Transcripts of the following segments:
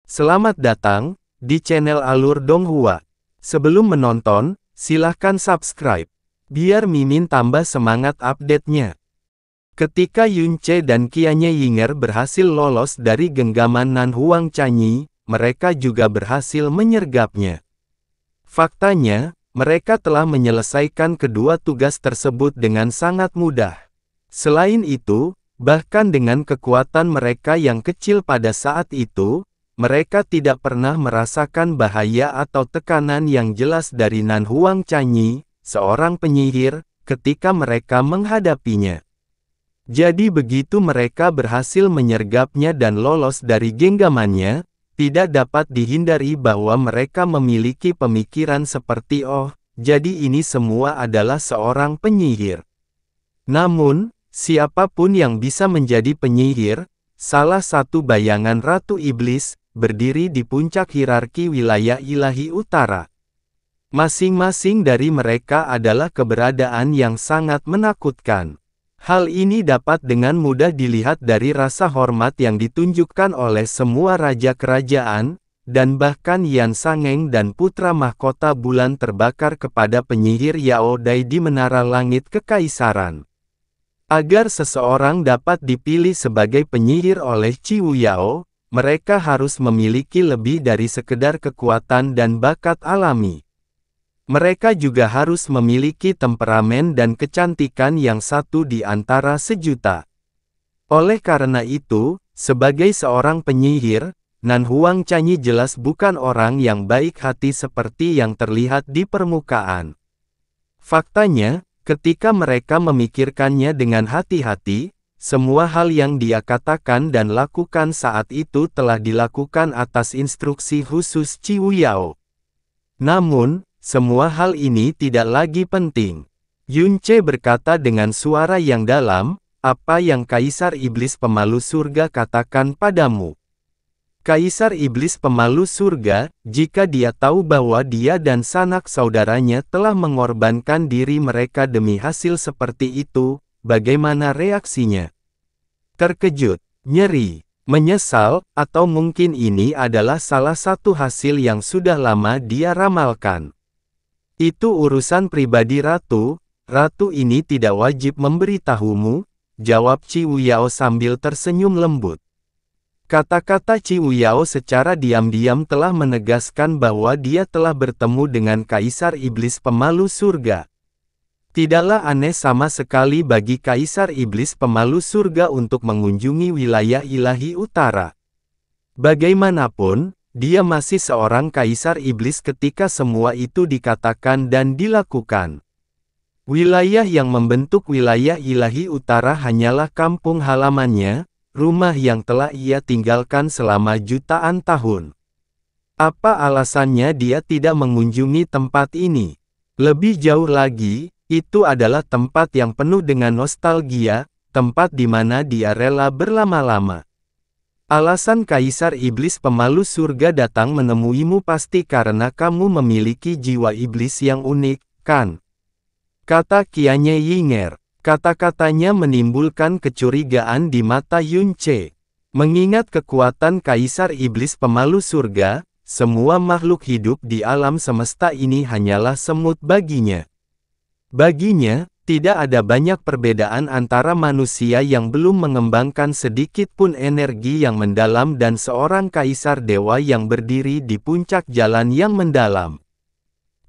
Selamat datang di channel Alur Donghua. Sebelum menonton, silahkan subscribe, biar Mimin tambah semangat update-nya. Ketika Yunce dan Qianye Yinger berhasil lolos dari genggaman Nan Huang Chanyi, mereka juga berhasil menyergapnya. Faktanya, mereka telah menyelesaikan kedua tugas tersebut dengan sangat mudah. Selain itu, bahkan dengan kekuatan mereka yang kecil pada saat itu, mereka tidak pernah merasakan bahaya atau tekanan yang jelas dari Nan Huang Chanyi, seorang penyihir, ketika mereka menghadapinya. Jadi begitu mereka berhasil menyergapnya dan lolos dari genggamannya, tidak dapat dihindari bahwa mereka memiliki pemikiran seperti jadi ini semua adalah seorang penyihir. Namun, siapapun yang bisa menjadi penyihir, salah satu bayangan Ratu Iblis, berdiri di puncak hierarki wilayah ilahi utara. Masing-masing dari mereka adalah keberadaan yang sangat menakutkan. Hal ini dapat dengan mudah dilihat dari rasa hormat yang ditunjukkan oleh semua raja kerajaan, dan bahkan Yan Sangeng dan putra mahkota bulan terbakar kepada penyihir Yao Dai di Menara Langit Kekaisaran. Agar seseorang dapat dipilih sebagai penyihir oleh Qiwu Yao, mereka harus memiliki lebih dari sekedar kekuatan dan bakat alami. Mereka juga harus memiliki temperamen dan kecantikan yang satu di antara sejuta. Oleh karena itu, sebagai seorang penyihir, Nan Huang Chanyi jelas bukan orang yang baik hati seperti yang terlihat di permukaan. Faktanya, ketika mereka memikirkannya dengan hati-hati, semua hal yang dia katakan dan lakukan saat itu telah dilakukan atas instruksi khusus Qiwu Yao. Namun, semua hal ini tidak lagi penting. Yunce berkata dengan suara yang dalam, "Apa yang Kaisar Iblis Pemalu Surga katakan padamu?" Kaisar Iblis Pemalu Surga, jika dia tahu bahwa dia dan sanak saudaranya telah mengorbankan diri mereka demi hasil seperti itu, bagaimana reaksinya? Terkejut, nyeri, menyesal, atau mungkin ini adalah salah satu hasil yang sudah lama dia ramalkan. Itu urusan pribadi Ratu, Ratu ini tidak wajib memberitahumu, jawab Qiwu Yao sambil tersenyum lembut. Kata-kata Qiwu Yao secara diam-diam telah menegaskan bahwa dia telah bertemu dengan Kaisar Iblis Pemalu Surga. Tidaklah aneh sama sekali bagi Kaisar Iblis Pemalu Surga untuk mengunjungi wilayah ilahi utara. Bagaimanapun, dia masih seorang Kaisar Iblis ketika semua itu dikatakan dan dilakukan. Wilayah yang membentuk wilayah ilahi utara hanyalah kampung halamannya, rumah yang telah ia tinggalkan selama jutaan tahun. Apa alasannya dia tidak mengunjungi tempat ini? Lebih jauh lagi, itu adalah tempat yang penuh dengan nostalgia, tempat di mana dia rela berlama-lama. Alasan Kaisar Iblis Pemalu Surga datang menemuimu pasti karena kamu memiliki jiwa iblis yang unik, kan? Kata Qianye Yinger. Kata-katanya menimbulkan kecurigaan di mata Yunce. Mengingat kekuatan Kaisar Iblis Pemalu Surga, semua makhluk hidup di alam semesta ini hanyalah semut baginya. Baginya, tidak ada banyak perbedaan antara manusia yang belum mengembangkan sedikit pun energi yang mendalam dan seorang kaisar dewa yang berdiri di puncak jalan yang mendalam.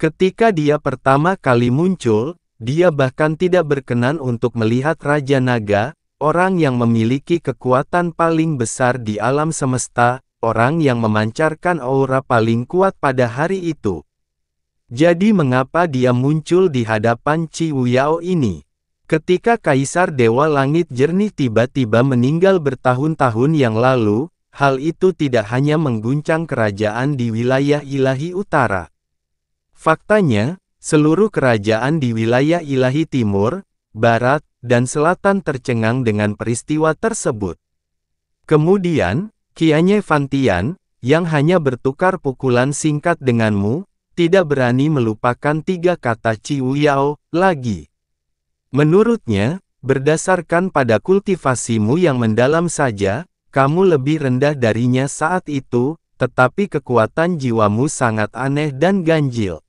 Ketika dia pertama kali muncul, dia bahkan tidak berkenan untuk melihat Raja Naga, orang yang memiliki kekuatan paling besar di alam semesta, orang yang memancarkan aura paling kuat pada hari itu. Jadi mengapa dia muncul di hadapan Qiwu Yao ini? Ketika Kaisar Dewa Langit Jernih tiba-tiba meninggal bertahun-tahun yang lalu, hal itu tidak hanya mengguncang kerajaan di wilayah ilahi utara. Faktanya, seluruh kerajaan di wilayah ilahi timur, barat, dan selatan tercengang dengan peristiwa tersebut. Kemudian, Qianye Fantian, yang hanya bertukar pukulan singkat denganmu, tidak berani melupakan tiga kata Qiwu Yao lagi. Menurutnya, berdasarkan pada kultivasimu yang mendalam saja, kamu lebih rendah darinya saat itu, tetapi kekuatan jiwamu sangat aneh dan ganjil.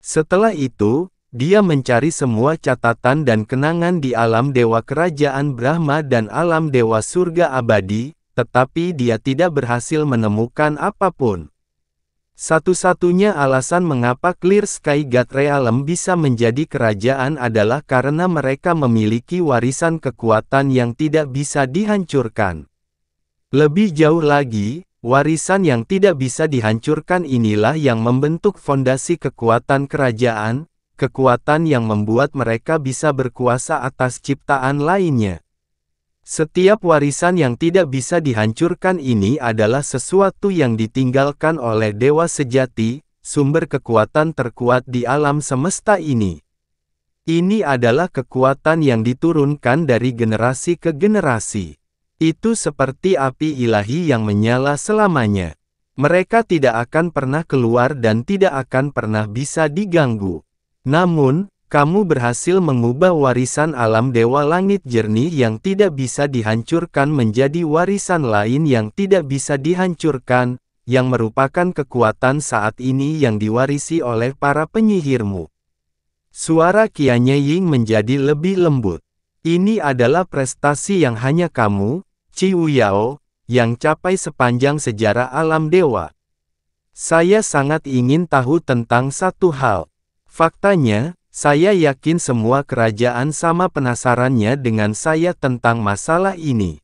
Setelah itu, dia mencari semua catatan dan kenangan di alam dewa kerajaan Brahma dan alam dewa surga abadi, tetapi dia tidak berhasil menemukan apapun. Satu-satunya alasan mengapa Clear Sky God Realm bisa menjadi kerajaan adalah karena mereka memiliki warisan kekuatan yang tidak bisa dihancurkan. Lebih jauh lagi, warisan yang tidak bisa dihancurkan inilah yang membentuk fondasi kekuatan kerajaan, kekuatan yang membuat mereka bisa berkuasa atas ciptaan lainnya. Setiap warisan yang tidak bisa dihancurkan ini adalah sesuatu yang ditinggalkan oleh dewa sejati, sumber kekuatan terkuat di alam semesta ini. Ini adalah kekuatan yang diturunkan dari generasi ke generasi. Itu seperti api ilahi yang menyala selamanya. Mereka tidak akan pernah keluar dan tidak akan pernah bisa diganggu. Namun, kamu berhasil mengubah warisan alam dewa langit jernih yang tidak bisa dihancurkan menjadi warisan lain yang tidak bisa dihancurkan, yang merupakan kekuatan saat ini yang diwarisi oleh para penyihirmu. Suara Qianye Ying menjadi lebih lembut. Ini adalah prestasi yang hanya kamu, Qi Wuyao, yang capai sepanjang sejarah alam dewa. Saya sangat ingin tahu tentang satu hal. Faktanya, saya yakin semua kerajaan sama penasarannya dengan saya tentang masalah ini.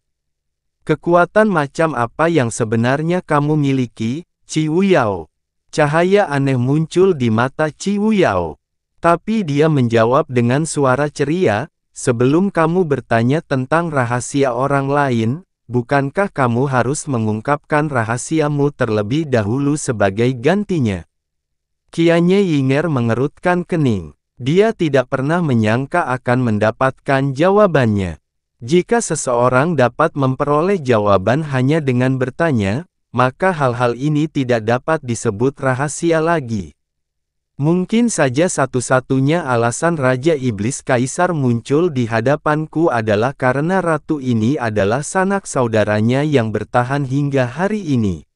Kekuatan macam apa yang sebenarnya kamu miliki, Qi Wuyao? Cahaya aneh muncul di mata Qi Wuyao. Tapi dia menjawab dengan suara ceria, sebelum kamu bertanya tentang rahasia orang lain, bukankah kamu harus mengungkapkan rahasiamu terlebih dahulu sebagai gantinya? Qianye Yinger mengerutkan kening. Dia tidak pernah menyangka akan mendapatkan jawabannya. Jika seseorang dapat memperoleh jawaban hanya dengan bertanya, maka hal-hal ini tidak dapat disebut rahasia lagi. Mungkin saja satu-satunya alasan Raja Iblis Kaisar muncul di hadapanku adalah karena ratu ini adalah sanak saudaranya yang bertahan hingga hari ini.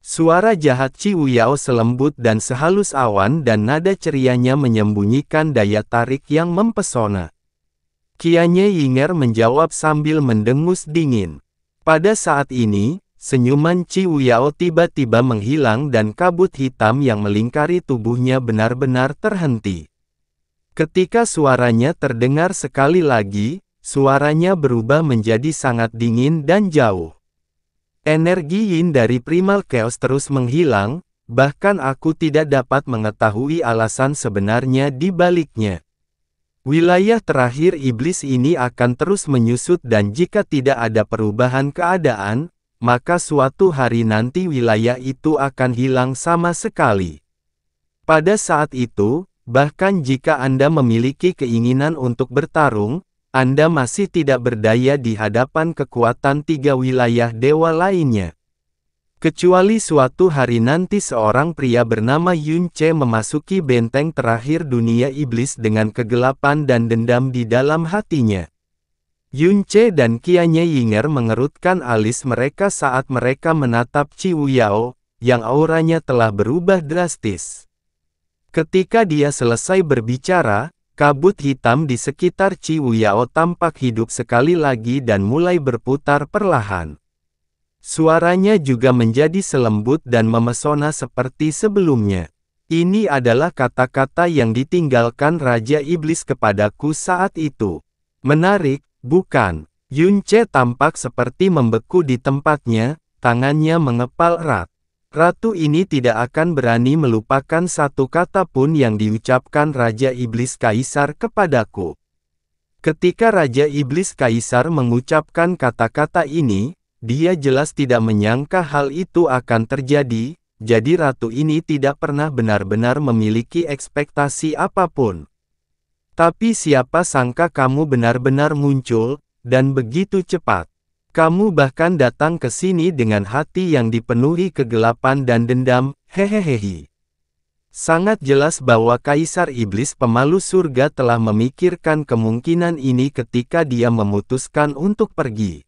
Suara jahat Qi Wuyao selembut dan sehalus awan dan nada cerianya menyembunyikan daya tarik yang mempesona. Qianye Yinger menjawab sambil mendengus dingin. Pada saat ini, senyuman Qi Wuyao tiba-tiba menghilang dan kabut hitam yang melingkari tubuhnya benar-benar terhenti. Ketika suaranya terdengar sekali lagi, suaranya berubah menjadi sangat dingin dan jauh. Energi yin dari Primal Chaos terus menghilang, bahkan aku tidak dapat mengetahui alasan sebenarnya di baliknya. Wilayah terakhir iblis ini akan terus menyusut dan jika tidak ada perubahan keadaan, maka suatu hari nanti wilayah itu akan hilang sama sekali. Pada saat itu, bahkan jika Anda memiliki keinginan untuk bertarung, Anda masih tidak berdaya di hadapan kekuatan tiga wilayah dewa lainnya. Kecuali suatu hari nanti seorang pria bernama Yun Ce memasuki benteng terakhir dunia iblis dengan kegelapan dan dendam di dalam hatinya. Yun Ce dan Qianye Yinger mengerutkan alis mereka saat mereka menatap Qi Wuyao, yang auranya telah berubah drastis. Ketika dia selesai berbicara, kabut hitam di sekitar Qi Wuyao tampak hidup sekali lagi dan mulai berputar perlahan. Suaranya juga menjadi selembut dan memesona seperti sebelumnya. Ini adalah kata-kata yang ditinggalkan Raja Iblis kepadaku saat itu. Menarik, bukan? Yun Ce tampak seperti membeku di tempatnya, tangannya mengepal erat. Ratu ini tidak akan berani melupakan satu kata pun yang diucapkan Raja Iblis Kaisar kepadaku. Ketika Raja Iblis Kaisar mengucapkan kata-kata ini, dia jelas tidak menyangka hal itu akan terjadi, jadi ratu ini tidak pernah benar-benar memiliki ekspektasi apapun. Tapi siapa sangka kamu benar-benar muncul, dan begitu cepat. Kamu bahkan datang ke sini dengan hati yang dipenuhi kegelapan dan dendam, hehehehe. Sangat jelas bahwa Kaisar Iblis Pemalu Surga telah memikirkan kemungkinan ini ketika dia memutuskan untuk pergi.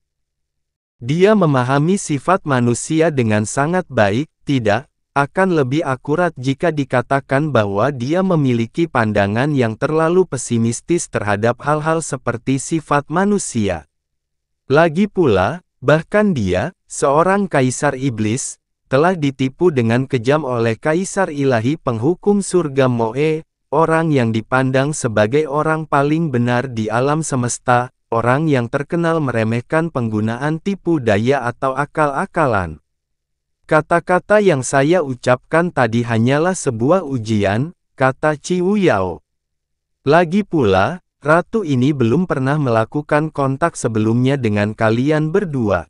Dia memahami sifat manusia dengan sangat baik, tidak, akan lebih akurat jika dikatakan bahwa dia memiliki pandangan yang terlalu pesimistis terhadap hal-hal seperti sifat manusia. Lagi pula, bahkan dia, seorang kaisar iblis, telah ditipu dengan kejam oleh kaisar ilahi penghukum surga Moe, orang yang dipandang sebagai orang paling benar di alam semesta, orang yang terkenal meremehkan penggunaan tipu daya atau akal-akalan. Kata-kata yang saya ucapkan tadi hanyalah sebuah ujian, kata Ciwu Yao. Lagi pula, ratu ini belum pernah melakukan kontak sebelumnya dengan kalian berdua.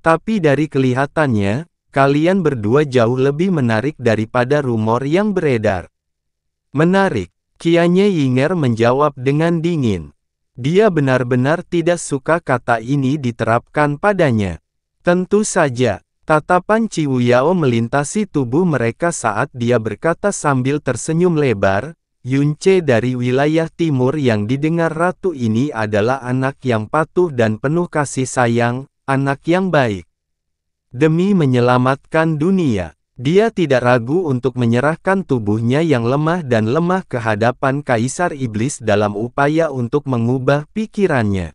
Tapi dari kelihatannya, kalian berdua jauh lebih menarik daripada rumor yang beredar. Menarik, Qianye Yinger menjawab dengan dingin. Dia benar-benar tidak suka kata ini diterapkan padanya. Tentu saja, tatapan Ciwu Yao melintasi tubuh mereka saat dia berkata sambil tersenyum lebar, Yunce dari wilayah timur yang didengar ratu ini adalah anak yang patuh dan penuh kasih sayang, anak yang baik. Demi menyelamatkan dunia, dia tidak ragu untuk menyerahkan tubuhnya yang lemah dan lemah ke hadapan Kaisar Iblis dalam upaya untuk mengubah pikirannya.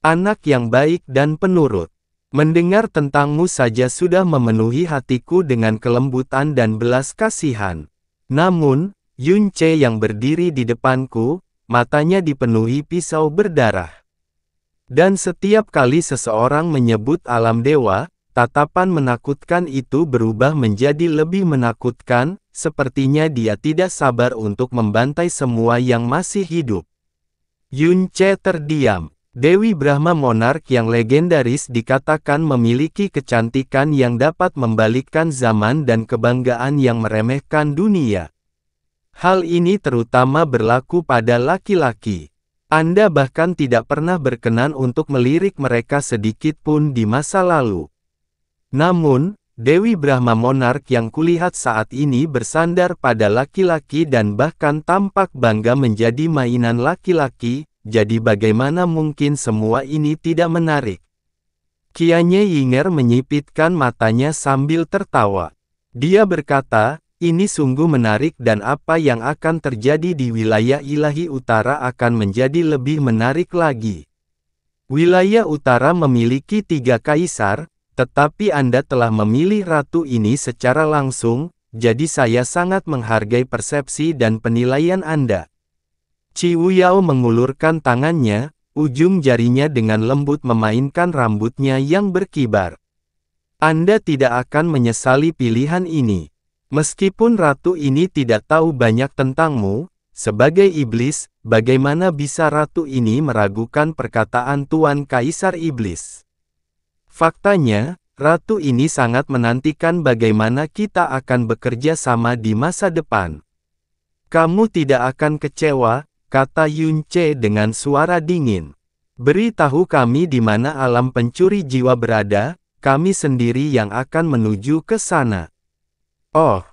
Anak yang baik dan penurut. Mendengar tentangmu saja sudah memenuhi hatiku dengan kelembutan dan belas kasihan. Namun, Yunce yang berdiri di depanku, matanya dipenuhi pisau berdarah. Dan setiap kali seseorang menyebut alam dewa, tatapan menakutkan itu berubah menjadi lebih menakutkan, sepertinya dia tidak sabar untuk membantai semua yang masih hidup. Yunce terdiam. Dewi Brahma monark yang legendaris dikatakan memiliki kecantikan yang dapat membalikkan zaman dan kebanggaan yang meremehkan dunia. Hal ini terutama berlaku pada laki-laki. Anda bahkan tidak pernah berkenan untuk melirik mereka sedikit pun di masa lalu. Namun, Dewi Brahma monark yang kulihat saat ini bersandar pada laki-laki dan bahkan tampak bangga menjadi mainan laki-laki, jadi bagaimana mungkin semua ini tidak menarik? Qianye Yinger menyipitkan matanya sambil tertawa. Dia berkata, ini sungguh menarik dan apa yang akan terjadi di wilayah ilahi utara akan menjadi lebih menarik lagi. Wilayah utara memiliki 3 kaisar, tetapi Anda telah memilih ratu ini secara langsung, jadi saya sangat menghargai persepsi dan penilaian Anda. Ciwu Yao mengulurkan tangannya, ujung jarinya dengan lembut memainkan rambutnya yang berkibar. Anda tidak akan menyesali pilihan ini. Meskipun ratu ini tidak tahu banyak tentangmu, sebagai iblis, bagaimana bisa ratu ini meragukan perkataan Tuan Kaisar Iblis? Faktanya, ratu ini sangat menantikan bagaimana kita akan bekerja sama di masa depan. Kamu tidak akan kecewa, kata Yunce dengan suara dingin. Beritahu kami di mana alam pencuri jiwa berada, kami sendiri yang akan menuju ke sana. Oh,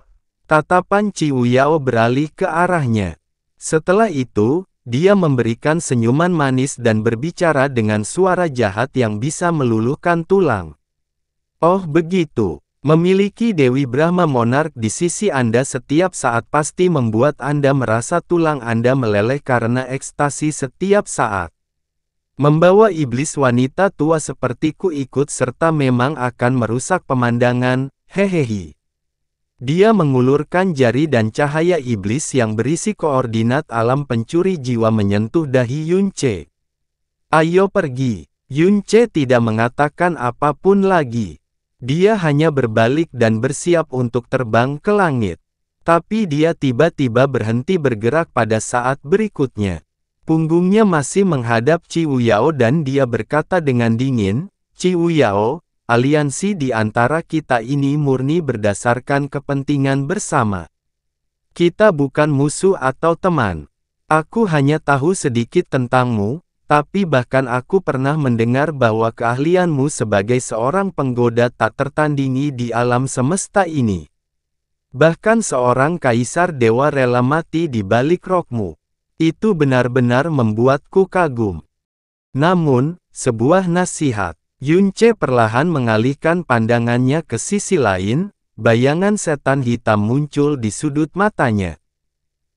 tatapan Ciwu Yao beralih ke arahnya. Setelah itu, dia memberikan senyuman manis dan berbicara dengan suara jahat yang bisa meluluhkan tulang. Oh begitu, memiliki Dewi Brahma monark di sisi Anda setiap saat pasti membuat Anda merasa tulang Anda meleleh karena ekstasi setiap saat. Membawa iblis wanita tua sepertiku ikut serta memang akan merusak pemandangan, hehehe. Dia mengulurkan jari dan cahaya iblis yang berisi koordinat alam pencuri jiwa menyentuh dahi Yunce. Ayo pergi. Yunce tidak mengatakan apapun lagi. Dia hanya berbalik dan bersiap untuk terbang ke langit. Tapi dia tiba-tiba berhenti bergerak pada saat berikutnya. Punggungnya masih menghadap Ciwu Yao dan dia berkata dengan dingin, Ciwu Yao, aliansi di antara kita ini murni berdasarkan kepentingan bersama. Kita bukan musuh atau teman. Aku hanya tahu sedikit tentangmu, tapi bahkan aku pernah mendengar bahwa keahlianmu sebagai seorang penggoda tak tertandingi di alam semesta ini. Bahkan seorang kaisar dewa rela mati di balik rokmu. Itu benar-benar membuatku kagum. Namun, sebuah nasihat. Yunce perlahan mengalihkan pandangannya ke sisi lain, bayangan setan hitam muncul di sudut matanya.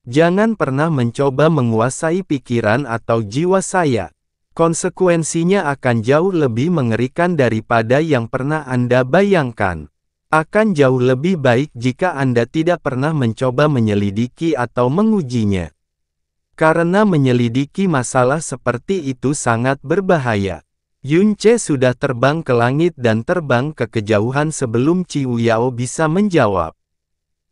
Jangan pernah mencoba menguasai pikiran atau jiwa saya. Konsekuensinya akan jauh lebih mengerikan daripada yang pernah Anda bayangkan. Akan jauh lebih baik jika Anda tidak pernah mencoba menyelidiki atau mengujinya. Karena menyelidiki masalah seperti itu sangat berbahaya. Yunce sudah terbang ke langit dan terbang ke kejauhan sebelum Qiu Yao bisa menjawab.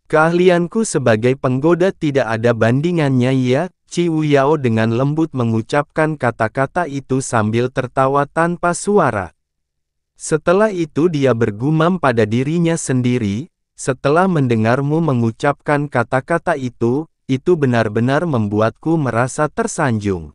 Keahlianku sebagai penggoda tidak ada bandingannya ya, Qiu Yao dengan lembut mengucapkan kata-kata itu sambil tertawa tanpa suara. Setelah itu dia bergumam pada dirinya sendiri, setelah mendengarmu mengucapkan kata-kata itu benar-benar membuatku merasa tersanjung.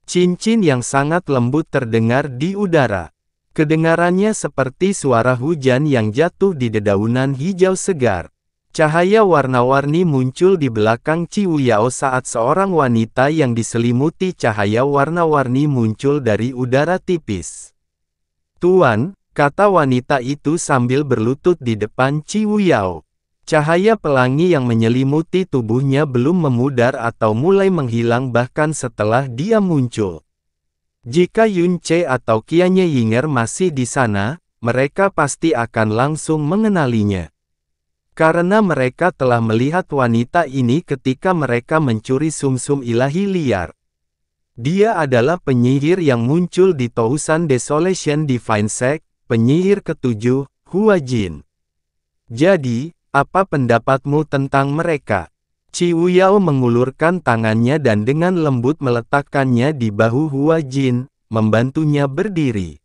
Cincin yang sangat lembut terdengar di udara. Kedengarannya seperti suara hujan yang jatuh di dedaunan hijau segar. Cahaya warna-warni muncul di belakang Qiu Yao saat seorang wanita yang diselimuti cahaya warna-warni muncul dari udara tipis. Tuan, kata wanita itu sambil berlutut di depan Qiu Yao. Cahaya pelangi yang menyelimuti tubuhnya belum memudar atau mulai menghilang bahkan setelah dia muncul. Jika Yunce atau Qianye Yinger masih di sana, mereka pasti akan langsung mengenalinya. Karena mereka telah melihat wanita ini ketika mereka mencuri sumsum ilahi liar. Dia adalah penyihir yang muncul di Tousan Desolation Divine Sect, penyihir ketujuh, Hua Jin. Jadi, apa pendapatmu tentang mereka? Qiu Yao mengulurkan tangannya dan dengan lembut meletakkannya di bahu Hua Jin, membantunya berdiri.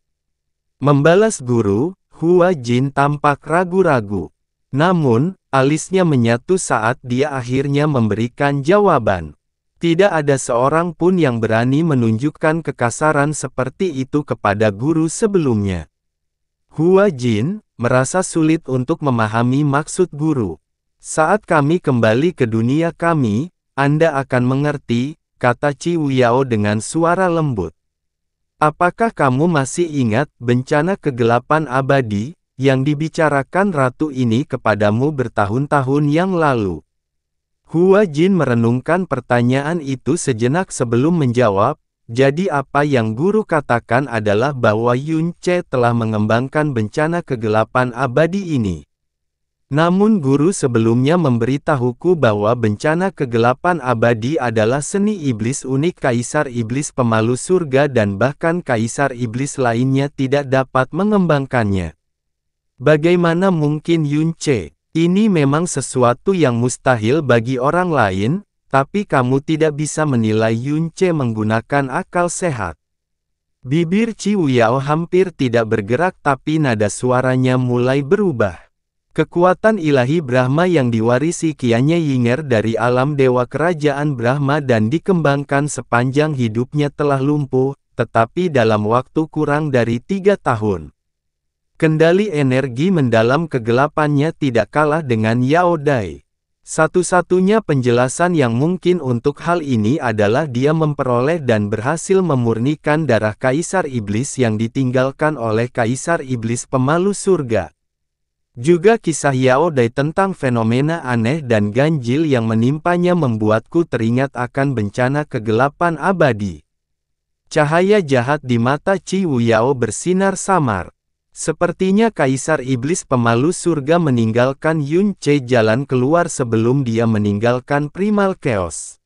Membalas guru, Hua Jin tampak ragu-ragu. Namun, alisnya menyatu saat dia akhirnya memberikan jawaban. Tidak ada seorang pun yang berani menunjukkan kekasaran seperti itu kepada guru sebelumnya. Hua Jin merasa sulit untuk memahami maksud guru. Saat kami kembali ke dunia kami, Anda akan mengerti, kata Qiu Yao dengan suara lembut. Apakah kamu masih ingat bencana kegelapan abadi yang dibicarakan ratu ini kepadamu bertahun-tahun yang lalu? Hua Jin merenungkan pertanyaan itu sejenak sebelum menjawab, jadi apa yang guru katakan adalah bahwa Yunce telah mengembangkan bencana kegelapan abadi ini. Namun guru sebelumnya memberitahuku bahwa bencana kegelapan abadi adalah seni iblis unik Kaisar Iblis Pemalu Surga dan bahkan Kaisar Iblis lainnya tidak dapat mengembangkannya. Bagaimana mungkin Yunce? Ini memang sesuatu yang mustahil bagi orang lain, tapi kamu tidak bisa menilai Yunce menggunakan akal sehat. Bibir Qiu Yao hampir tidak bergerak tapi nada suaranya mulai berubah. Kekuatan ilahi Brahma yang diwarisi Qianye Yinger dari alam dewa kerajaan Brahma dan dikembangkan sepanjang hidupnya telah lumpuh, tetapi dalam waktu kurang dari 3 tahun. Kendali energi mendalam kegelapannya tidak kalah dengan Yao Dai. Satu-satunya penjelasan yang mungkin untuk hal ini adalah dia memperoleh dan berhasil memurnikan darah Kaisar Iblis yang ditinggalkan oleh Kaisar Iblis Pemalu Surga. Juga kisah Yao Dai tentang fenomena aneh dan ganjil yang menimpanya membuatku teringat akan bencana kegelapan abadi. Cahaya jahat di mata Qiu Yao bersinar samar. Sepertinya Kaisar Iblis Pemalu Surga meninggalkan Yunce jalan keluar sebelum dia meninggalkan Primal Chaos.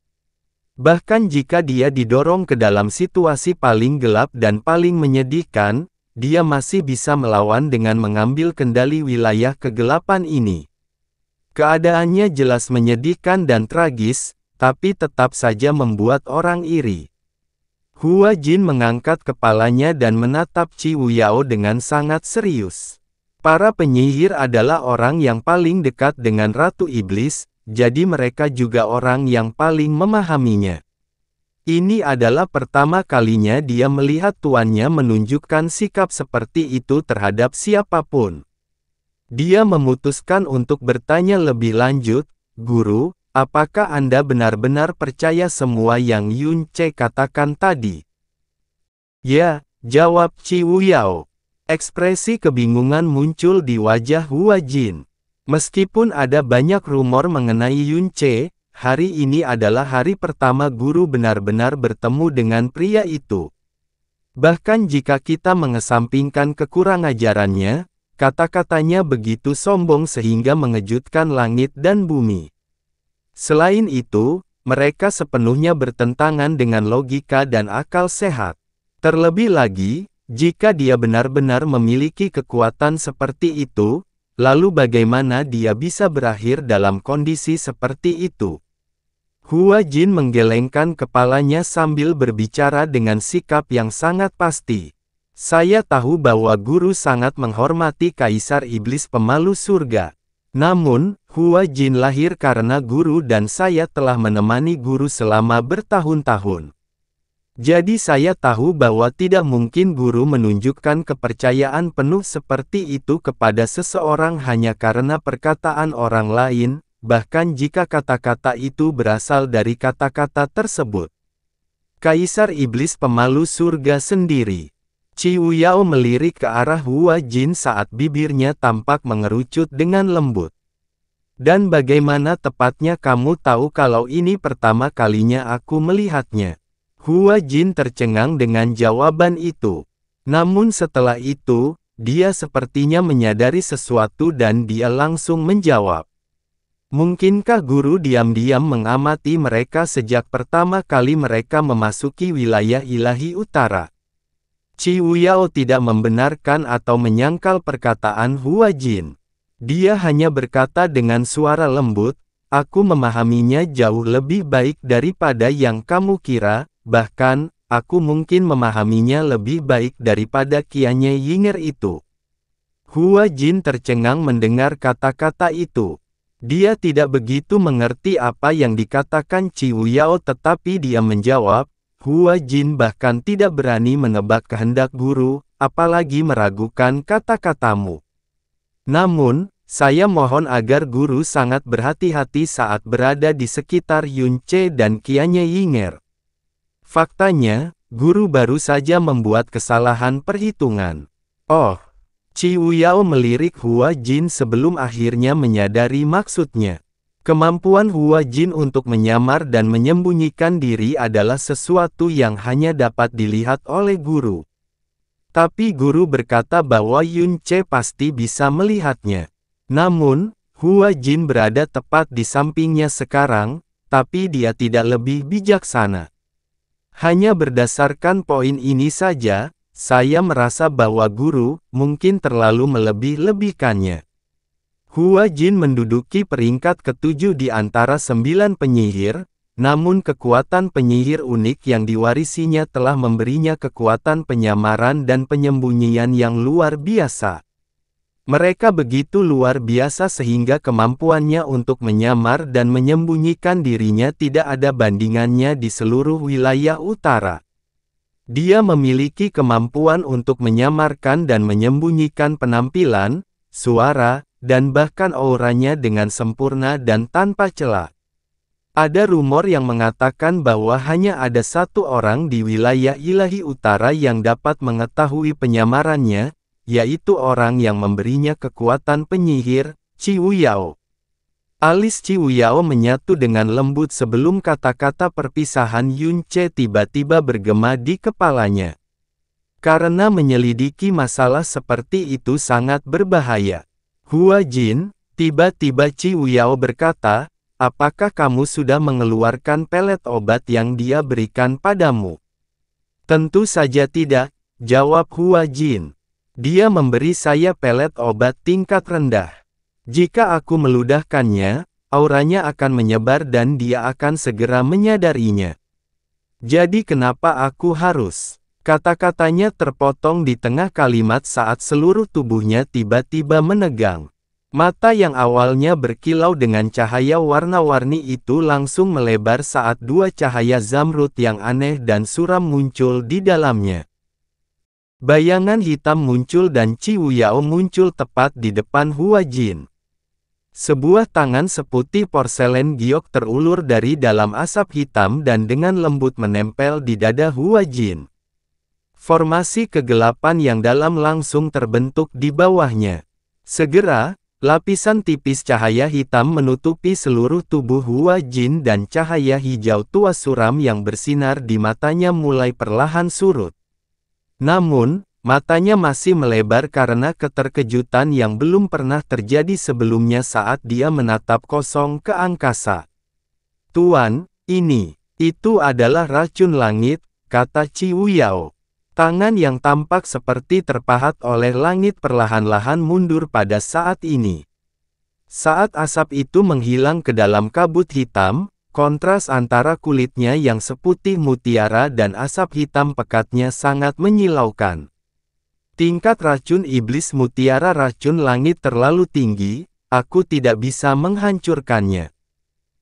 Bahkan jika dia didorong ke dalam situasi paling gelap dan paling menyedihkan, dia masih bisa melawan dengan mengambil kendali wilayah kegelapan ini. Keadaannya jelas menyedihkan dan tragis, tapi tetap saja membuat orang iri. Hua Jin mengangkat kepalanya dan menatap Qiu Yao dengan sangat serius. Para penyihir adalah orang yang paling dekat dengan Ratu Iblis, jadi mereka juga orang yang paling memahaminya. Ini adalah pertama kalinya dia melihat tuannya menunjukkan sikap seperti itu terhadap siapapun. Dia memutuskan untuk bertanya lebih lanjut, "Guru, apakah Anda benar-benar percaya semua yang Yunce katakan tadi?" "Ya," jawab Qiu Yao. Ekspresi kebingungan muncul di wajah Hua Jin. Meskipun ada banyak rumor mengenai Yun Ce, hari ini adalah hari pertama guru benar-benar bertemu dengan pria itu. Bahkan jika kita mengesampingkan kekurangajarannya, kata-katanya begitu sombong sehingga mengejutkan langit dan bumi. Selain itu, mereka sepenuhnya bertentangan dengan logika dan akal sehat. Terlebih lagi, jika dia benar-benar memiliki kekuatan seperti itu, lalu bagaimana dia bisa berakhir dalam kondisi seperti itu? Hua Jin menggelengkan kepalanya sambil berbicara dengan sikap yang sangat pasti. Saya tahu bahwa guru sangat menghormati Kaisar Iblis Pemalu Surga. Namun, Hua Jin lahir karena guru dan saya telah menemani guru selama bertahun-tahun. Jadi saya tahu bahwa tidak mungkin guru menunjukkan kepercayaan penuh seperti itu kepada seseorang hanya karena perkataan orang lain, bahkan jika kata-kata itu berasal dari kata-kata tersebut. Kaisar Iblis Pemalu Surga sendiri. Ciu Yao melirik ke arah Hua Jin saat bibirnya tampak mengerucut dengan lembut. Dan bagaimana tepatnya kamu tahu kalau ini pertama kalinya aku melihatnya? Hua Jin tercengang dengan jawaban itu. Namun setelah itu, dia sepertinya menyadari sesuatu dan dia langsung menjawab. Mungkinkah guru diam-diam mengamati mereka sejak pertama kali mereka memasuki wilayah ilahi utara? Ciu Yao tidak membenarkan atau menyangkal perkataan Hua Jin. Dia hanya berkata dengan suara lembut, aku memahaminya jauh lebih baik daripada yang kamu kira. Bahkan, aku mungkin memahaminya lebih baik daripada Qianye Yinger itu. Hua Jin tercengang mendengar kata-kata itu. Dia tidak begitu mengerti apa yang dikatakan Ciu Yao tetapi dia menjawab, Hua Jin bahkan tidak berani menebak kehendak guru, apalagi meragukan kata-katamu. Namun, saya mohon agar guru sangat berhati-hati saat berada di sekitar Yun Ce dan Qianye Yinger. Faktanya, guru baru saja membuat kesalahan perhitungan. Oh, Ciu Yao melirik Hua Jin sebelum akhirnya menyadari maksudnya. Kemampuan Hua Jin untuk menyamar dan menyembunyikan diri adalah sesuatu yang hanya dapat dilihat oleh guru. Tapi guru berkata bahwa Yun Ce pasti bisa melihatnya. Namun, Hua Jin berada tepat di sampingnya sekarang, tapi dia tidak lebih bijaksana. Hanya berdasarkan poin ini saja, saya merasa bahwa guru mungkin terlalu melebih-lebihkannya. Hua Jin menduduki peringkat ke-7 di antara 9 penyihir, namun kekuatan penyihir unik yang diwarisinya telah memberinya kekuatan penyamaran dan penyembunyian yang luar biasa. Mereka begitu luar biasa sehingga kemampuannya untuk menyamar dan menyembunyikan dirinya tidak ada bandingannya di seluruh wilayah utara. Dia memiliki kemampuan untuk menyamarkan dan menyembunyikan penampilan, suara, dan bahkan auranya dengan sempurna dan tanpa celah. Ada rumor yang mengatakan bahwa hanya ada satu orang di wilayah ilahi utara yang dapat mengetahui penyamarannya, yaitu orang yang memberinya kekuatan penyihir, Ciu Yao. Alis Ciu Yao menyatu dengan lembut sebelum kata-kata perpisahan Yun Ce tiba-tiba bergema di kepalanya. Karena menyelidiki masalah seperti itu sangat berbahaya. Hua Jin, tiba-tiba Ciu Yao berkata, apakah kamu sudah mengeluarkan pelet obat yang dia berikan padamu? Tentu saja tidak, jawab Hua Jin. Dia memberi saya pelet obat tingkat rendah. Jika aku meludahkannya, auranya akan menyebar dan dia akan segera menyadarinya. Jadi kenapa aku harus? Kata-katanya terpotong di tengah kalimat saat seluruh tubuhnya tiba-tiba menegang. Mata yang awalnya berkilau dengan cahaya warna-warni itu langsung melebar saat dua cahaya zamrud yang aneh dan suram muncul di dalamnya. Bayangan hitam muncul dan Ciu Yao muncul tepat di depan Hua Jin. Sebuah tangan seputih porselen giok terulur dari dalam asap hitam dan dengan lembut menempel di dada Hua Jin. Formasi kegelapan yang dalam langsung terbentuk di bawahnya. Segera, lapisan tipis cahaya hitam menutupi seluruh tubuh Hua Jin dan cahaya hijau tua suram yang bersinar di matanya mulai perlahan surut. Namun, matanya masih melebar karena keterkejutan yang belum pernah terjadi sebelumnya saat dia menatap kosong ke angkasa. "Tuan, itu adalah racun langit," kata Ciu Yao. Tangan yang tampak seperti terpahat oleh langit perlahan-lahan mundur pada saat ini. Saat asap itu menghilang ke dalam kabut hitam, kontras antara kulitnya yang seputih mutiara dan asap hitam pekatnya sangat menyilaukan. Tingkat racun iblis mutiara racun langit terlalu tinggi, aku tidak bisa menghancurkannya.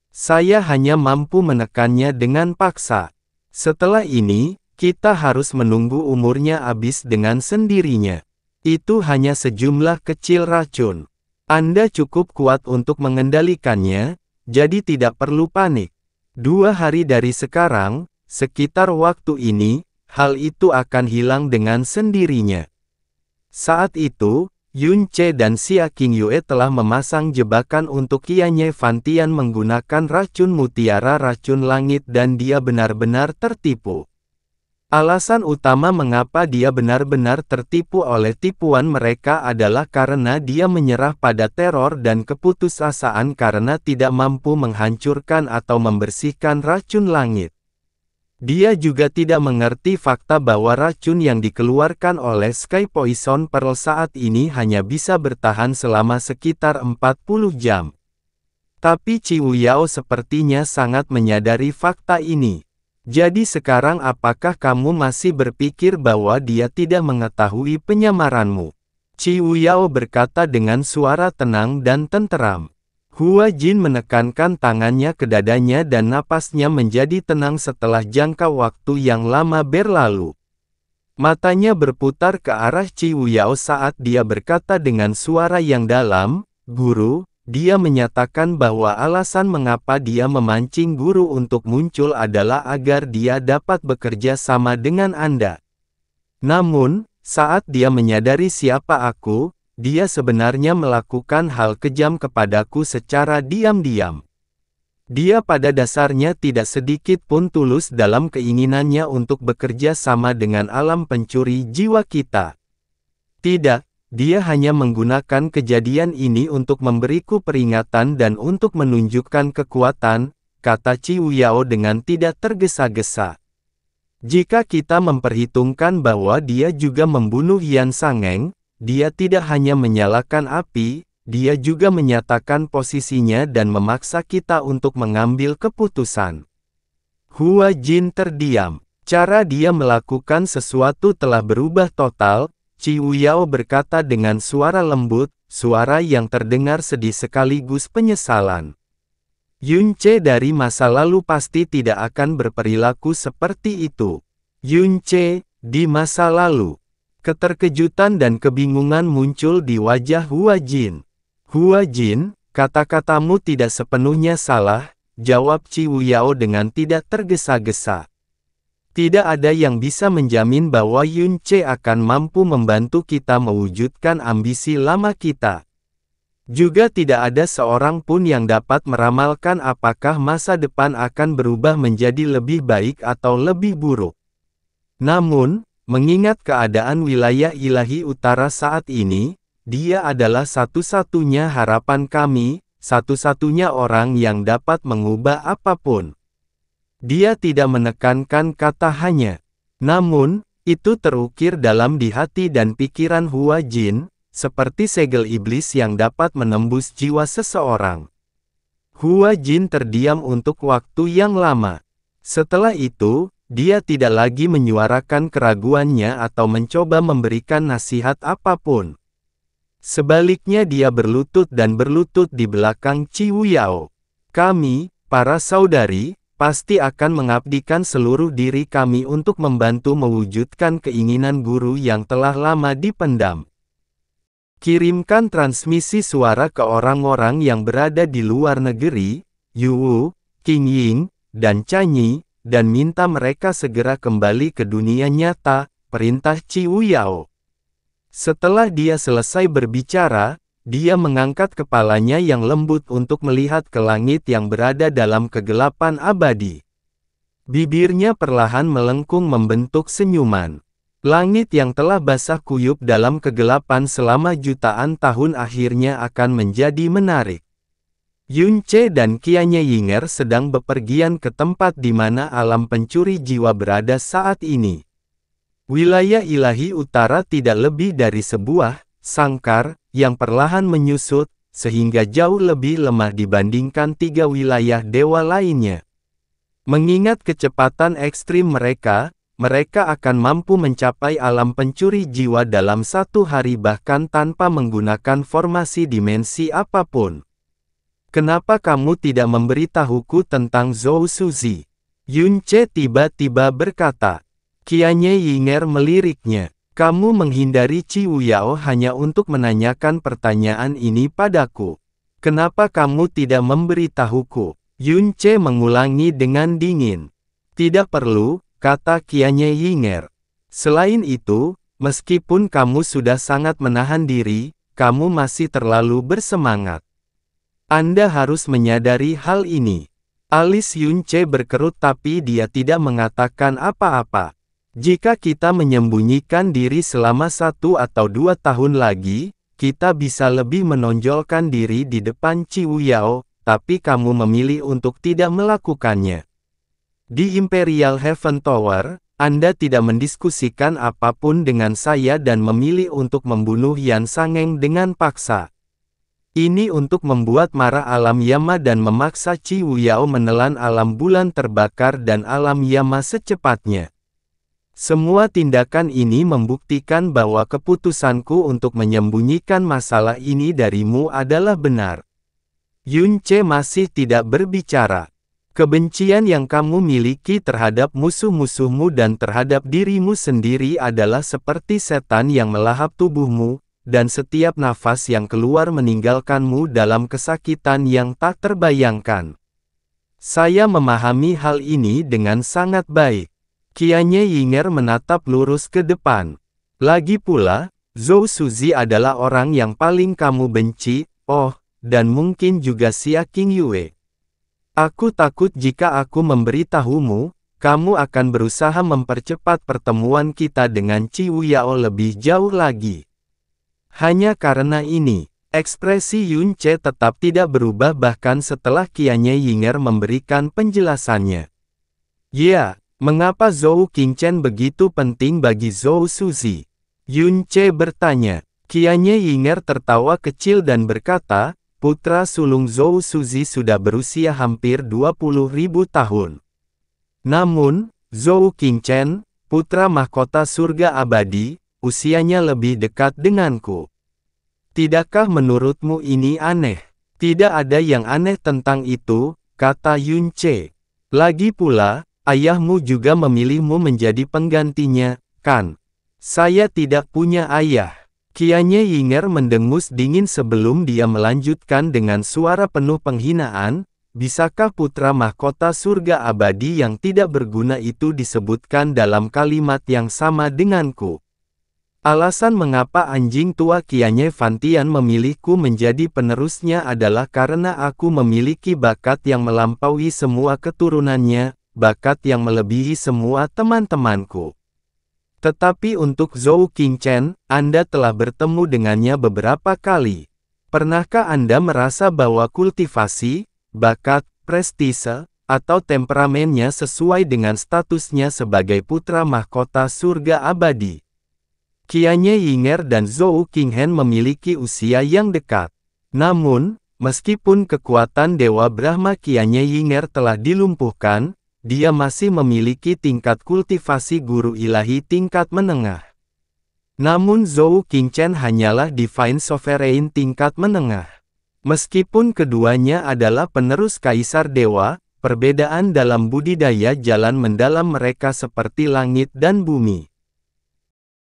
Saya hanya mampu menekannya dengan paksa. Setelah ini, kita harus menunggu umurnya habis dengan sendirinya. Itu hanya sejumlah kecil racun. Anda cukup kuat untuk mengendalikannya, jadi tidak perlu panik. 2 hari dari sekarang, sekitar waktu ini, hal itu akan hilang dengan sendirinya. Saat itu, Yun Ce dan Xia Qingyue telah memasang jebakan untuk Qianye Fantian menggunakan racun mutiara racun langit dan dia benar-benar tertipu. Alasan utama mengapa dia benar-benar tertipu oleh tipuan mereka adalah karena dia menyerah pada teror dan keputusasaan karena tidak mampu menghancurkan atau membersihkan racun langit. Dia juga tidak mengerti fakta bahwa racun yang dikeluarkan oleh Sky Poison Pearl saat ini hanya bisa bertahan selama sekitar 40 jam. Tapi Ciu Yao sepertinya sangat menyadari fakta ini. Jadi sekarang apakah kamu masih berpikir bahwa dia tidak mengetahui penyamaranmu? Ciu Yao berkata dengan suara tenang dan tenteram. Hua Jin menekankan tangannya ke dadanya dan napasnya menjadi tenang setelah jangka waktu yang lama berlalu. Matanya berputar ke arah Ciu Yao saat dia berkata dengan suara yang dalam, "Guru," dia menyatakan bahwa alasan mengapa dia memancing guru untuk muncul adalah agar dia dapat bekerja sama dengan Anda. Namun, saat dia menyadari siapa aku, dia sebenarnya melakukan hal kejam kepadaku secara diam-diam. Dia pada dasarnya tidak sedikit pun tulus dalam keinginannya untuk bekerja sama dengan alam pencuri jiwa kita. Tidak. Dia hanya menggunakan kejadian ini untuk memberiku peringatan dan untuk menunjukkan kekuatan, kata Ciu Yao dengan tidak tergesa-gesa. Jika kita memperhitungkan bahwa dia juga membunuh Yan Sangeng, dia tidak hanya menyalakan api, dia juga menyatakan posisinya dan memaksa kita untuk mengambil keputusan. Hua Jin terdiam. Cara dia melakukan sesuatu telah berubah total. Ciu Yao berkata dengan suara lembut, suara yang terdengar sedih sekaligus penyesalan. Yun Ce dari masa lalu pasti tidak akan berperilaku seperti itu. Yun Ce, di masa lalu. Keterkejutan dan kebingungan muncul di wajah Hua Jin. Hua Jin, kata-katamu tidak sepenuhnya salah, jawab Ciu Yao dengan tidak tergesa-gesa. Tidak ada yang bisa menjamin bahwa Yun Ce akan mampu membantu kita mewujudkan ambisi lama kita. Juga tidak ada seorang pun yang dapat meramalkan apakah masa depan akan berubah menjadi lebih baik atau lebih buruk. Namun, mengingat keadaan wilayah ilahi utara saat ini, dia adalah satu-satunya harapan kami, satu-satunya orang yang dapat mengubah apapun. Dia tidak menekankan kata hanya. Namun, itu terukir dalam di hati dan pikiran Hua Jin, seperti segel iblis yang dapat menembus jiwa seseorang. Hua Jin terdiam untuk waktu yang lama. Setelah itu, dia tidak lagi menyuarakan keraguannya atau mencoba memberikan nasihat apapun. Sebaliknya dia berlutut dan berlutut di belakang Ciu Yao. Kami, para saudari, pasti akan mengabdikan seluruh diri kami untuk membantu mewujudkan keinginan guru yang telah lama dipendam. Kirimkan transmisi suara ke orang-orang yang berada di luar negeri, Yu, Qingying, dan Canyi, dan minta mereka segera kembali ke dunia nyata, perintah Ciwu Yao. Setelah dia selesai berbicara, dia mengangkat kepalanya yang lembut untuk melihat ke langit yang berada dalam kegelapan abadi. Bibirnya perlahan melengkung membentuk senyuman. Langit yang telah basah kuyup dalam kegelapan selama jutaan tahun akhirnya akan menjadi menarik. Yunce dan Qianye Yinger sedang bepergian ke tempat di mana alam pencuri jiwa berada saat ini. Wilayah ilahi utara tidak lebih dari sebuah sangkar yang perlahan menyusut, sehingga jauh lebih lemah dibandingkan 3 wilayah dewa lainnya. Mengingat kecepatan ekstrim mereka akan mampu mencapai alam pencuri jiwa dalam 1 hari bahkan tanpa menggunakan formasi dimensi apapun. Kenapa kamu tidak memberitahuku tentang Zhou Suzi? Yunce tiba-tiba berkata. Qianye Yinger meliriknya. Kamu menghindari Ciwu Yao hanya untuk menanyakan pertanyaan ini padaku. Kenapa kamu tidak memberitahuku? Yunce mengulangi dengan dingin. Tidak perlu, kata Qianye Yinger. Selain itu, meskipun kamu sudah sangat menahan diri, kamu masih terlalu bersemangat. Anda harus menyadari hal ini. Alis Yunce berkerut tapi dia tidak mengatakan apa-apa. Jika kita menyembunyikan diri selama 1 atau 2 tahun lagi, kita bisa lebih menonjolkan diri di depan Ciwu Yao, tapi kamu memilih untuk tidak melakukannya. Di Imperial Heaven Tower, Anda tidak mendiskusikan apapun dengan saya dan memilih untuk membunuh Yan Sangeng dengan paksa. Ini untuk membuat marah alam Yama dan memaksa Ciwu Yao menelan alam bulan terbakar dan alam Yama secepatnya. Semua tindakan ini membuktikan bahwa keputusanku untuk menyembunyikan masalah ini darimu adalah benar. Yunce masih tidak berbicara. Kebencian yang kamu miliki terhadap musuh-musuhmu dan terhadap dirimu sendiri adalah seperti setan yang melahap tubuhmu, dan setiap nafas yang keluar meninggalkanmu dalam kesakitan yang tak terbayangkan. Saya memahami hal ini dengan sangat baik. Qianye Yinger menatap lurus ke depan. Lagi pula, Zhou Suzi adalah orang yang paling kamu benci, dan mungkin juga Xia Qingyue. Aku takut jika aku memberitahumu, kamu akan berusaha mempercepat pertemuan kita dengan Ciwu Yao lebih jauh lagi. Hanya karena ini, ekspresi Yunce tetap tidak berubah bahkan setelah Qianye Yinger memberikan penjelasannya. Ya, mengapa Zhou Qingchen begitu penting bagi Zhou Suzi? Yunce bertanya. Qianye Yinger tertawa kecil dan berkata, putra sulung Zhou Suzi sudah berusia hampir 20.000 tahun. Namun, Zhou Qingchen, putra mahkota surga abadi, usianya lebih dekat denganku. Tidakkah menurutmu ini aneh? Tidak ada yang aneh tentang itu, kata Yunce. Lagi pula, ayahmu juga memilihmu menjadi penggantinya, kan? Saya tidak punya ayah. Qianye Yinger mendengus dingin sebelum dia melanjutkan dengan suara penuh penghinaan, bisakah putra mahkota surga abadi yang tidak berguna itu disebutkan dalam kalimat yang sama denganku? Alasan mengapa anjing tua Qianye Fantian memilihku menjadi penerusnya adalah karena aku memiliki bakat yang melampaui semua keturunannya, bakat yang melebihi semua teman-temanku. Tetapi untuk Zhou Qingchen, Anda telah bertemu dengannya beberapa kali. Pernahkah Anda merasa bahwa kultivasi, bakat, prestise, atau temperamennya sesuai dengan statusnya sebagai putra mahkota surga abadi? Qianye Yinger dan Zhou Qinghen memiliki usia yang dekat. Namun, meskipun kekuatan Dewa Brahma Qianye Yinger telah dilumpuhkan, dia masih memiliki tingkat kultivasi guru ilahi tingkat menengah. Namun Zhou Qingchen hanyalah Divine Sovereign tingkat menengah. Meskipun keduanya adalah penerus Kaisar Dewa, perbedaan dalam budidaya jalan mendalam mereka seperti langit dan bumi.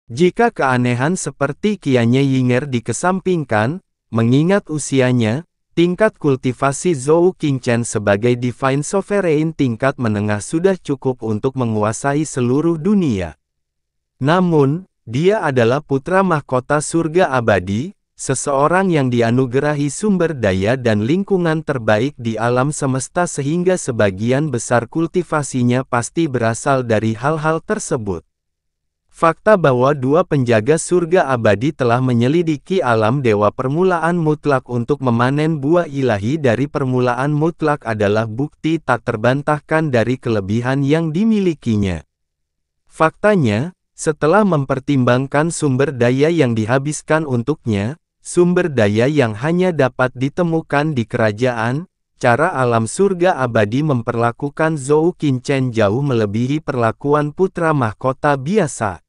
Jika keanehan seperti Qianye Yinger dikesampingkan, mengingat usianya, tingkat kultivasi Zhou Qingchen sebagai Divine Sovereign tingkat menengah sudah cukup untuk menguasai seluruh dunia. Namun, dia adalah putra mahkota surga abadi, seseorang yang dianugerahi sumber daya dan lingkungan terbaik di alam semesta sehingga sebagian besar kultivasinya pasti berasal dari hal-hal tersebut. Fakta bahwa dua penjaga surga abadi telah menyelidiki alam dewa permulaan mutlak untuk memanen buah ilahi dari permulaan mutlak adalah bukti tak terbantahkan dari kelebihan yang dimilikinya. Faktanya, setelah mempertimbangkan sumber daya yang dihabiskan untuknya, sumber daya yang hanya dapat ditemukan di kerajaan, cara alam surga abadi memperlakukan Zhou Qingchen jauh melebihi perlakuan putra mahkota biasa.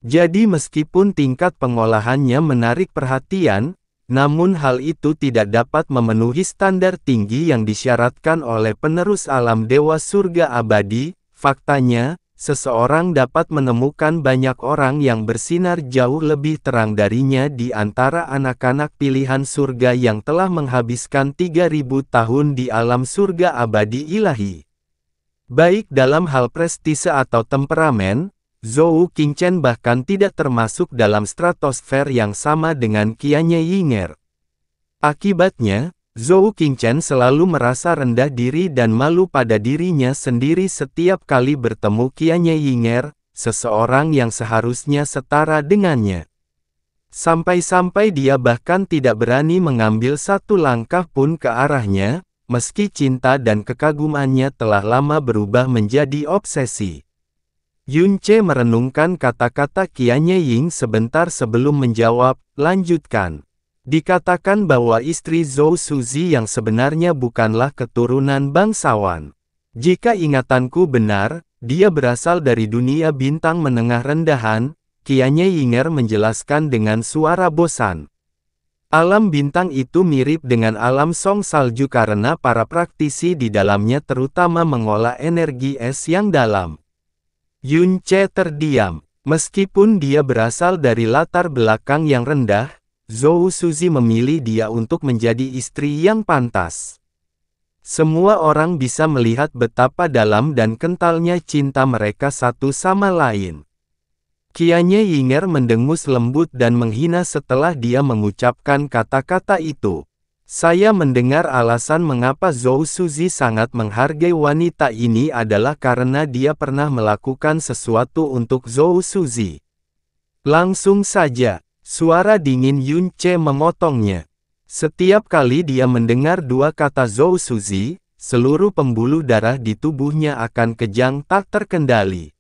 Jadi meskipun tingkat pengolahannya menarik perhatian, namun hal itu tidak dapat memenuhi standar tinggi yang disyaratkan oleh penerus alam dewa surga abadi. Faktanya, seseorang dapat menemukan banyak orang yang bersinar jauh lebih terang darinya di antara anak-anak pilihan surga yang telah menghabiskan 3000 tahun di alam surga abadi ilahi. Baik dalam hal prestise atau temperamen, Zhou Qingchen bahkan tidak termasuk dalam stratosfer yang sama dengan Qianye Yinger. Akibatnya, Zhou Qingchen selalu merasa rendah diri dan malu pada dirinya sendiri setiap kali bertemu Qianye Yinger, seseorang yang seharusnya setara dengannya. Sampai-sampai dia bahkan tidak berani mengambil satu langkah pun ke arahnya, meski cinta dan kekagumannya telah lama berubah menjadi obsesi. Yun Ce merenungkan kata-kata Qianye Ying sebentar sebelum menjawab, lanjutkan. Dikatakan bahwa istri Zhou Suzi yang sebenarnya bukanlah keturunan bangsawan. Jika ingatanku benar, dia berasal dari dunia bintang menengah rendahan, Qianye Yinger menjelaskan dengan suara bosan. Alam bintang itu mirip dengan alam Song Salju karena para praktisi di dalamnya terutama mengolah energi es yang dalam. Yun Ce terdiam. Meskipun dia berasal dari latar belakang yang rendah, Zhou Suzi memilih dia untuk menjadi istri yang pantas. Semua orang bisa melihat betapa dalam dan kentalnya cinta mereka satu sama lain. Qianye Yinger mendengus lembut dan menghina setelah dia mengucapkan kata-kata itu. Saya mendengar alasan mengapa Zhou Suzi sangat menghargai wanita ini adalah karena dia pernah melakukan sesuatu untuk Zhou Suzi. Langsung saja, suara dingin Yun Ce memotongnya. Setiap kali dia mendengar dua kata Zhou Suzi, seluruh pembuluh darah di tubuhnya akan kejang tak terkendali.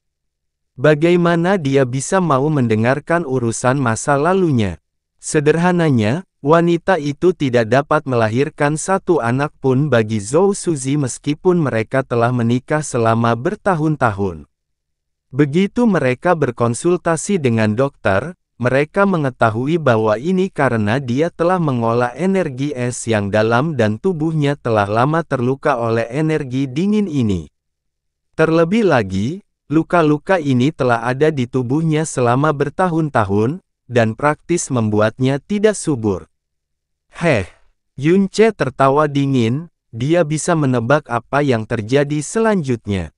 Bagaimana dia bisa mau mendengarkan urusan masa lalunya? Sederhananya, wanita itu tidak dapat melahirkan satu anak pun bagi Zhou Suzi meskipun mereka telah menikah selama bertahun-tahun. Begitu mereka berkonsultasi dengan dokter, mereka mengetahui bahwa ini karena dia telah mengolah energi es yang dalam dan tubuhnya telah lama terluka oleh energi dingin ini. Terlebih lagi, luka-luka ini telah ada di tubuhnya selama bertahun-tahun, dan praktis membuatnya tidak subur. Yun Ce tertawa dingin, dia bisa menebak apa yang terjadi selanjutnya.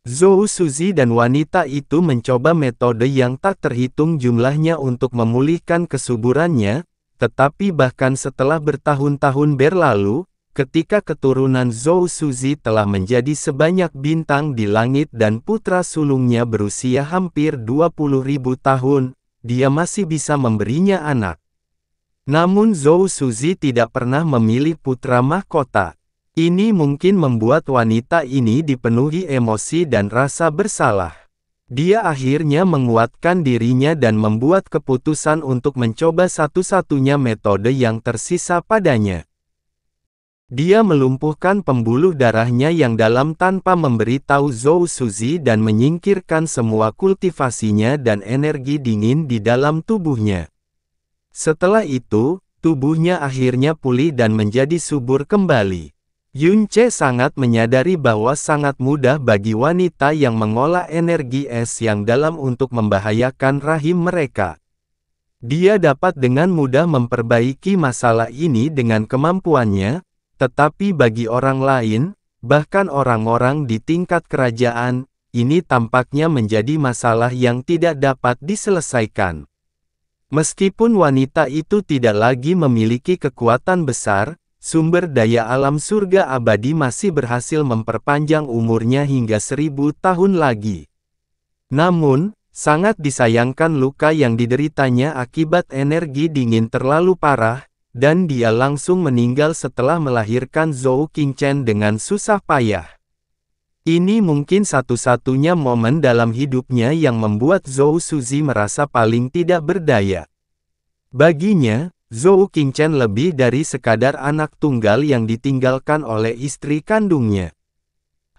Zhou Suzi dan wanita itu mencoba metode yang tak terhitung jumlahnya untuk memulihkan kesuburannya, tetapi bahkan setelah bertahun-tahun berlalu, ketika keturunan Zhou Suzi telah menjadi sebanyak bintang di langit dan putra sulungnya berusia hampir 20.000 tahun, dia masih bisa memberinya anak. Namun Zhou Suzi tidak pernah memilih putra mahkota. Ini mungkin membuat wanita ini dipenuhi emosi dan rasa bersalah. Dia akhirnya menguatkan dirinya dan membuat keputusan untuk mencoba satu-satunya metode yang tersisa padanya. Dia melumpuhkan pembuluh darahnya yang dalam tanpa memberitahu Zhou Suzi dan menyingkirkan semua kultivasinya dan energi dingin di dalam tubuhnya. Setelah itu, tubuhnya akhirnya pulih dan menjadi subur kembali. Yun Ce sangat menyadari bahwa sangat mudah bagi wanita yang mengolah energi es yang dalam untuk membahayakan rahim mereka. Dia dapat dengan mudah memperbaiki masalah ini dengan kemampuannya, tetapi bagi orang lain, bahkan orang-orang di tingkat kerajaan, ini tampaknya menjadi masalah yang tidak dapat diselesaikan. Meskipun wanita itu tidak lagi memiliki kekuatan besar, sumber daya alam surga abadi masih berhasil memperpanjang umurnya hingga 1000 tahun lagi. Namun, sangat disayangkan luka yang dideritanya akibat energi dingin terlalu parah, dan dia langsung meninggal setelah melahirkan Zhou Qingchen dengan susah payah. Ini mungkin satu-satunya momen dalam hidupnya yang membuat Zhou Suzi merasa paling tidak berdaya. Baginya, Zhou Qingchen lebih dari sekadar anak tunggal yang ditinggalkan oleh istri kandungnya.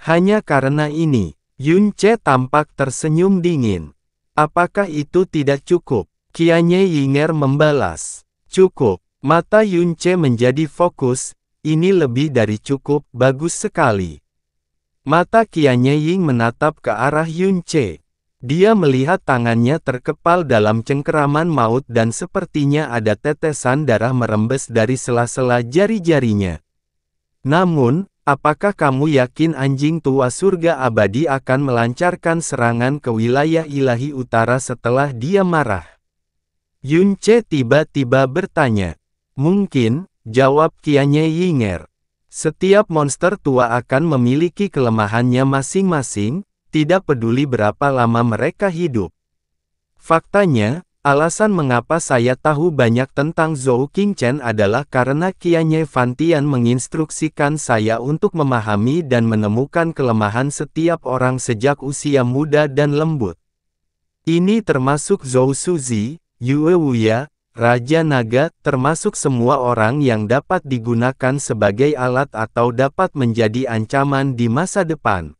Hanya karena ini, Yun Ce tampak tersenyum dingin. Apakah itu tidak cukup? Qianye Yinger membalas. Cukup. Mata Yun Ce menjadi fokus, ini lebih dari cukup, bagus sekali. Mata Qianye Ying menatap ke arah Yun Ce. Dia melihat tangannya terkepal dalam cengkeraman maut dan sepertinya ada tetesan darah merembes dari sela-sela jari-jarinya. Namun, apakah kamu yakin anjing tua surga abadi akan melancarkan serangan ke wilayah ilahi utara setelah dia marah? Yun Ce tiba-tiba bertanya. Mungkin, jawab Qianye Yinger. Setiap monster tua akan memiliki kelemahannya masing-masing, tidak peduli berapa lama mereka hidup. Faktanya, alasan mengapa saya tahu banyak tentang Zhou Qingchen adalah karena Qianye Fantian menginstruksikan saya untuk memahami dan menemukan kelemahan setiap orang sejak usia muda dan lembut. Ini termasuk Zhou Suzi, Yue Wuya, Raja Naga, termasuk semua orang yang dapat digunakan sebagai alat atau dapat menjadi ancaman di masa depan.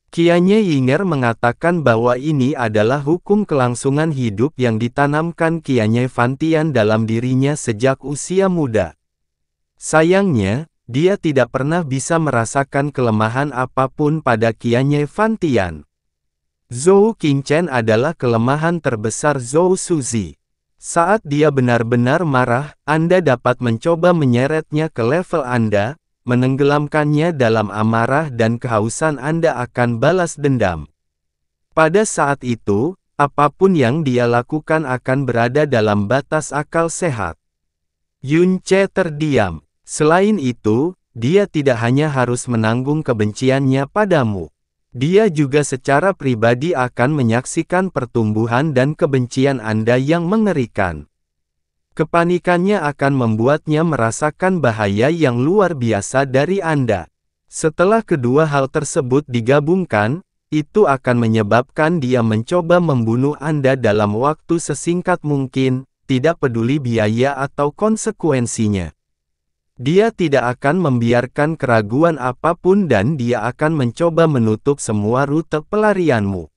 Qianye Yinger mengatakan bahwa ini adalah hukum kelangsungan hidup yang ditanamkan Qianye Fantian dalam dirinya sejak usia muda. Sayangnya, dia tidak pernah bisa merasakan kelemahan apapun pada Qianye Fantian. Zhou Qingchen adalah kelemahan terbesar Zhou Suzi. Saat dia benar-benar marah, Anda dapat mencoba menyeretnya ke level Anda, menenggelamkannya dalam amarah dan kehausan Anda akan balas dendam. Pada saat itu, apapun yang dia lakukan akan berada dalam batas akal sehat. Yun Ce terdiam. Selain itu, dia tidak hanya harus menanggung kebenciannya padamu. Dia juga secara pribadi akan menyaksikan pertumbuhan dan kebencian Anda yang mengerikan. Kepanikannya akan membuatnya merasakan bahaya yang luar biasa dari Anda. Setelah kedua hal tersebut digabungkan, itu akan menyebabkan dia mencoba membunuh Anda dalam waktu sesingkat mungkin, tidak peduli biaya atau konsekuensinya. Dia tidak akan membiarkan keraguan apapun dan dia akan mencoba menutup semua rute pelarianmu.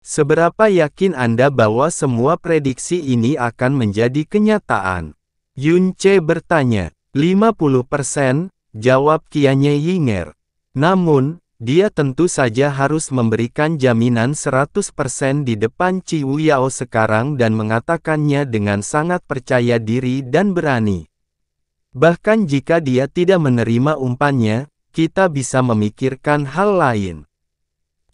Seberapa yakin Anda bahwa semua prediksi ini akan menjadi kenyataan? Yun Ce bertanya. 50%, jawab Qianye Yinger. Namun, dia tentu saja harus memberikan jaminan 100% di depan Qi Wuyao sekarang dan mengatakannya dengan sangat percaya diri dan berani. Bahkan jika dia tidak menerima umpannya, kita bisa memikirkan hal lain.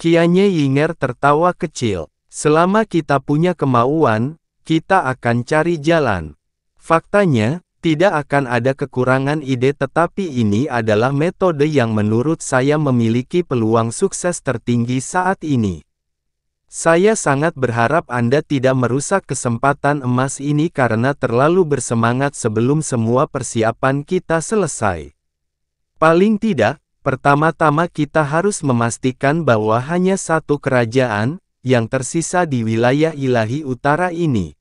Qianye Yinger tertawa kecil. Selama kita punya kemauan, kita akan cari jalan. Faktanya, tidak akan ada kekurangan ide tetapi ini adalah metode yang menurut saya memiliki peluang sukses tertinggi saat ini. Saya sangat berharap Anda tidak merusak kesempatan emas ini karena terlalu bersemangat sebelum semua persiapan kita selesai. Paling tidak, pertama-tama kita harus memastikan bahwa hanya satu kerajaan yang tersisa di wilayah ilahi utara ini.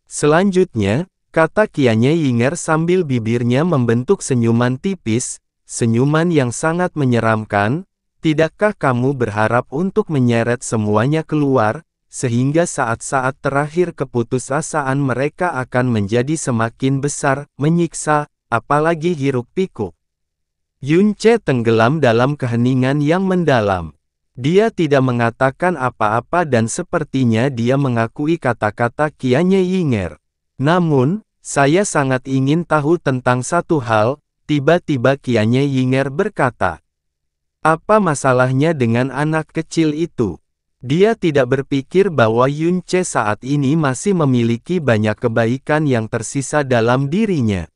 Selanjutnya, kata Qianye Yinger sambil bibirnya membentuk senyuman tipis, senyuman yang sangat menyeramkan. Tidakkah kamu berharap untuk menyeret semuanya keluar, sehingga saat-saat terakhir keputusasaan mereka akan menjadi semakin besar, menyiksa, apalagi hiruk-pikuk? Yun Ce tenggelam dalam keheningan yang mendalam. Dia tidak mengatakan apa-apa dan sepertinya dia mengakui kata-kata Qianye Yinger. Namun, saya sangat ingin tahu tentang satu hal, tiba-tiba Qianye Yinger berkata. Apa masalahnya dengan anak kecil itu? Dia tidak berpikir bahwa Yunce saat ini masih memiliki banyak kebaikan yang tersisa dalam dirinya.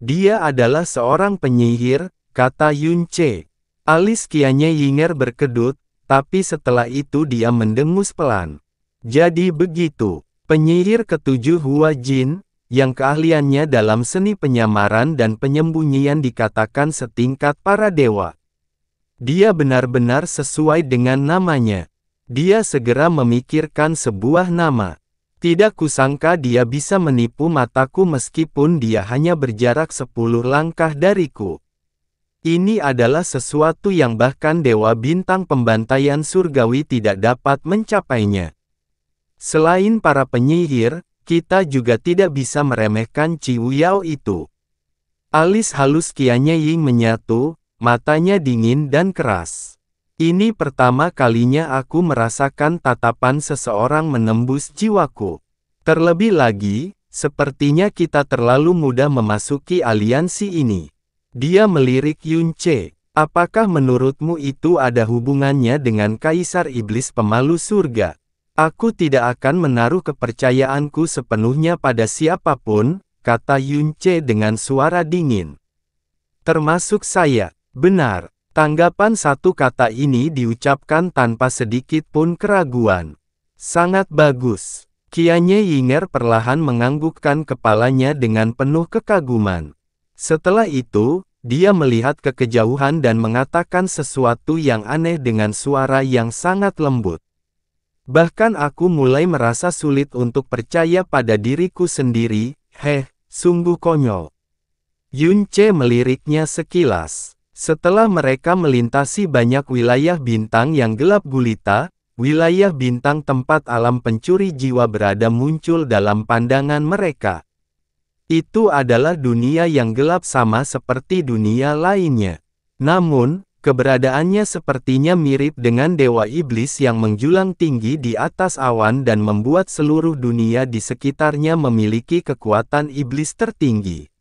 Dia adalah seorang penyihir, kata Yunce. Alis Qianye Yinger berkedut, tapi setelah itu dia mendengus pelan. Jadi begitu, penyihir ketujuh Hua Jin, yang keahliannya dalam seni penyamaran dan penyembunyian dikatakan setingkat para dewa. Dia benar-benar sesuai dengan namanya. Dia segera memikirkan sebuah nama. Tidak kusangka dia bisa menipu mataku meskipun dia hanya berjarak 10 langkah dariku. Ini adalah sesuatu yang bahkan Dewa Bintang Pembantaian Surgawi tidak dapat mencapainya. Selain para penyihir, kita juga tidak bisa meremehkan Ciu Yao itu. Alis halus Qianye Ying menyatu, matanya dingin dan keras. Ini pertama kalinya aku merasakan tatapan seseorang menembus jiwaku. Terlebih lagi, sepertinya kita terlalu mudah memasuki aliansi ini. Dia melirik Yunce. Apakah menurutmu itu ada hubungannya dengan Kaisar Iblis Pemalu Surga? Aku tidak akan menaruh kepercayaanku sepenuhnya pada siapapun, kata Yunce dengan suara dingin. Termasuk saya. Benar, tanggapan satu kata ini diucapkan tanpa sedikit pun keraguan. Sangat bagus. Qianye Yinger perlahan menganggukkan kepalanya dengan penuh kekaguman. Setelah itu, dia melihat ke kejauhan dan mengatakan sesuatu yang aneh dengan suara yang sangat lembut. Bahkan aku mulai merasa sulit untuk percaya pada diriku sendiri, sungguh konyol. Yunce meliriknya sekilas. Setelah mereka melintasi banyak wilayah bintang yang gelap gulita, wilayah bintang tempat alam pencuri jiwa berada muncul dalam pandangan mereka. Itu adalah dunia yang gelap sama seperti dunia lainnya. Namun, keberadaannya sepertinya mirip dengan Dewa Iblis yang menjulang tinggi di atas awan dan membuat seluruh dunia di sekitarnya memiliki kekuatan iblis tertinggi.